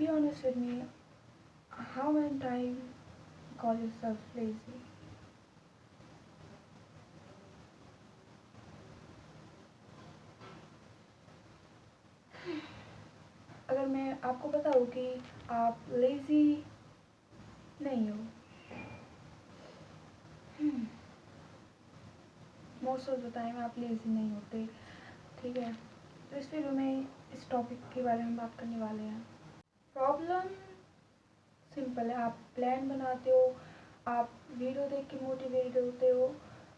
Be honest with me, how many times you call yourself lazy? अगर मैं आपको बताऊँ कि आप लेज़ी नहीं हो, मोस्ट ऑफ द टाइम आप लेज़ी नहीं होते, ठीक है। तो इस वीडियो में इस टॉपिक के बारे में बात करने वाले हैं। प्रॉब्लम सिंपल है, आप प्लान बनाते हो, आप वीडियो देख के मोटिवेट होते हो,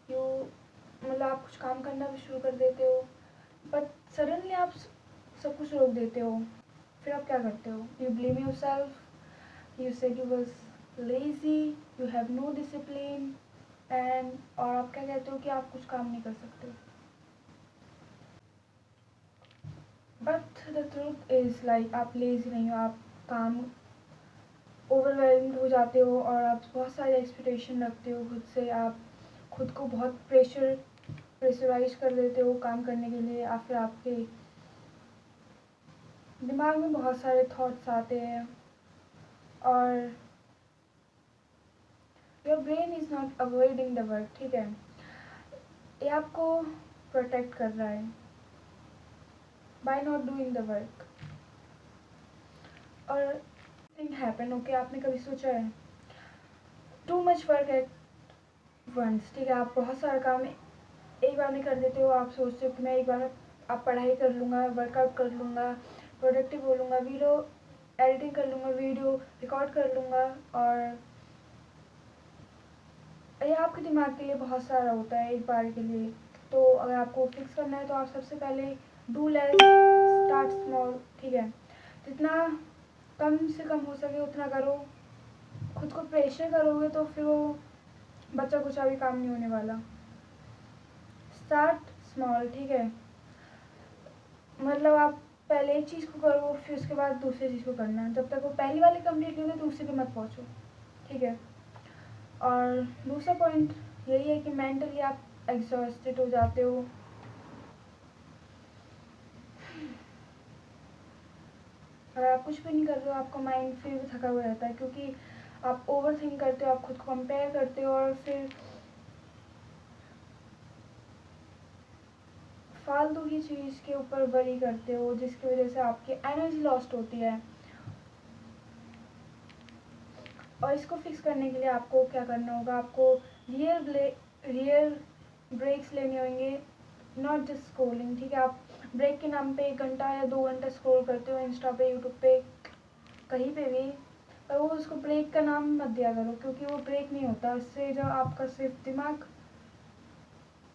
यू मतलब आप कुछ काम करना भी शुरू कर देते हो, बट सडनली आप सब कुछ रोक देते हो। फिर आप क्या करते हो? You blame yourself, you said you was lazy, you have no discipline and और आप क्या कहते हो कि आप कुछ काम नहीं कर सकते। But the truth is like आप लेजी नहीं हो, आप काम ओवरवेलम्ड हो जाते हो और आप बहुत सारे एक्सपेक्टेशन रखते हो खुद से, आप खुद को बहुत प्रेशराइज कर देते हो काम करने के लिए, या फिर आपके दिमाग में बहुत सारे थॉट्स आते हैं और your brain is not avoiding the work, ठीक है। ये आपको प्रोटेक्ट कर रहा है by not doing the work. और थिंग हैपन, ओके, आपने कभी सोचा है too much work at once, ठीक है। आप बहुत सारा काम एक बार में कर देते हो, आप सोचते हो कि मैं एक बार आप पढ़ाई कर लूँगा, वर्कआउट कर लूँगा, प्रोडक्टिव बोलूँगा, वीडियो एडिटिंग कर लूँगा, वीडियो रिकॉर्ड कर लूँगा, और ये आपके दिमाग के लिए बहुत सारा होता है एक बार के लिए। तो अगर आपको फिक्स करना है तो आप सबसे पहले डू लेस, स्टार्ट स्मॉल, ठीक है। जितना कम से कम हो सके उतना करो। खुद को प्रेशर करोगे तो फिर वो बच्चा कुछ भी काम नहीं होने वाला। स्टार्ट स्मॉल, ठीक है। मतलब आप पहले एक चीज़ को करो, फिर उसके बाद दूसरी चीज़ को करना है। जब तक वो पहली वाली कंप्लीट नहीं होगी तो दूसरी पे मत पहुँचो, ठीक है। और दूसरा पॉइंट यही है कि मेंटली आप एग्जॉस्टेड हो जाते हो। अगर आप कुछ भी नहीं कर रहे हो, आपका माइंड फिर भी थका हुआ रहता है, क्योंकि आप ओवर थिंक करते हो, आप खुद को कंपेयर करते हो और फिर फालतू की चीज़ के ऊपर वरी करते हो, जिसकी वजह से आपकी एनर्जी लॉस्ट होती है। और इसको फिक्स करने के लिए आपको क्या करना होगा, आपको रियल ब्रेक्स लेने होंगे, नॉट जस्ट स्क्रोलिंग, ठीक है। आप ब्रेक के नाम पे 1 घंटा या 2 घंटा स्क्रॉल करते हो इंस्टा पे, यूट्यूब पे, कहीं पे भी, पर वो उसको ब्रेक का नाम मत दिया करो, क्योंकि वो ब्रेक नहीं होता। उससे जो आपका सिर्फ दिमाग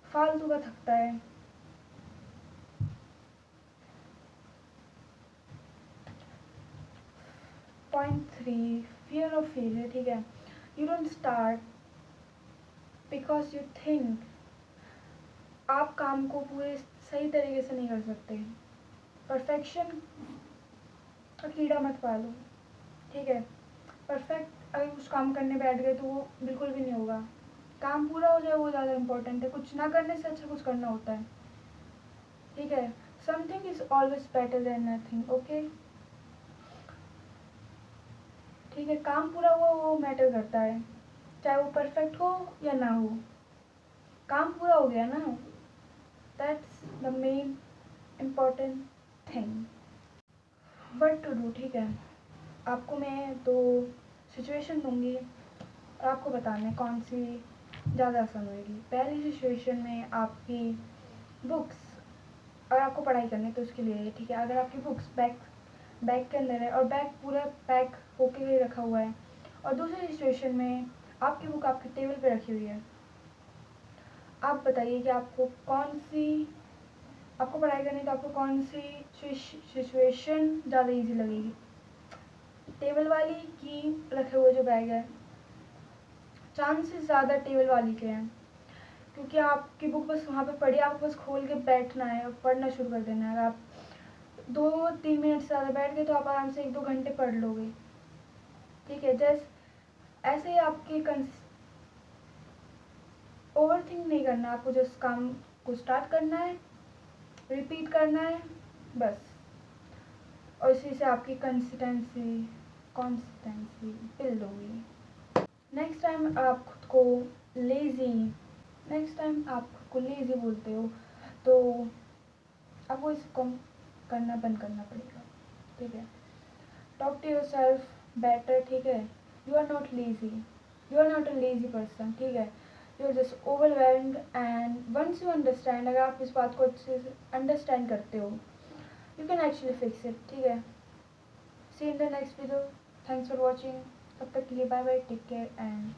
फालतू का थकता है। पॉइंट 3, फियर ऑफ फेलियर, ठीक है। You don't start because you think आप काम को पूरे सही तरीके से नहीं कर सकते। परफेक्शन का कीड़ा मत पालो, ठीक है। परफेक्ट अगर कुछ काम करने बैठ गए तो वो बिल्कुल भी नहीं होगा। काम पूरा हो जाए वो ज़्यादा इम्पोर्टेंट है, कुछ ना करने से अच्छा कुछ करना होता है, ठीक है। Something is always better than nothing, okay, ठीक है। काम पूरा हुआ वो मैटर करता है, चाहे वो परफेक्ट हो या ना हो, काम पूरा हो गया ना, that's the main important thing. What to do, ठीक है। आपको मैं 2 सिचुएशन दूंगी और आपको बताना है कौन सी ज़्यादा आसान होगी। पहली सिचुएशन में आपकी बुक्स, और आपको पढ़ाई करनी है तो उसके लिए है, ठीक है। अगर आपकी बुक्स बैग के अंदर है और बैग पूरा पैक होके ही रखा हुआ है, और दूसरी सिचुएशन में आपकी बुक आपके टेबल पे रखी हुई है, आप बताइए कि आपको पढ़ाई करनी है तो आपको कौन सी सिचुएशन ज़्यादा इजी लगेगी, टेबल वाली कि रखे हुए जो बैग है? चांसेस ज़्यादा टेबल वाली के हैं, क्योंकि आपकी बुक बस वहाँ पे पड़ी, आपको बस खोल के बैठना है और पढ़ना शुरू कर देना है। अगर आप 2-3 मिनट से ज़्यादा बैठ गए तो आप आराम से 1-2 घंटे पढ़ लोगे, ठीक है। जस्ट ऐसे ही आपकी ओवर थिंक नहीं करना, आपको जस्ट काम को स्टार्ट करना है, रिपीट करना है, बस। और इसी से आपकी कंसिस्टेंसी बिल्ड होगी। नेक्स्ट टाइम आप खुद को लेज़ी बोलते हो तो आपको इसको करना बंद करना पड़ेगा, ठीक है। Talk to yourself better, ठीक है। You are not lazy, you are not a lazy person, ठीक है। You are just overwhelmed and once you understand, अगर आप इस बात को अच्छे से अंडरस्टैंड करते हो, you can actually fix it, ठीक है। See in the next video, thanks for watching, तब तक के लिए bye bye, take care and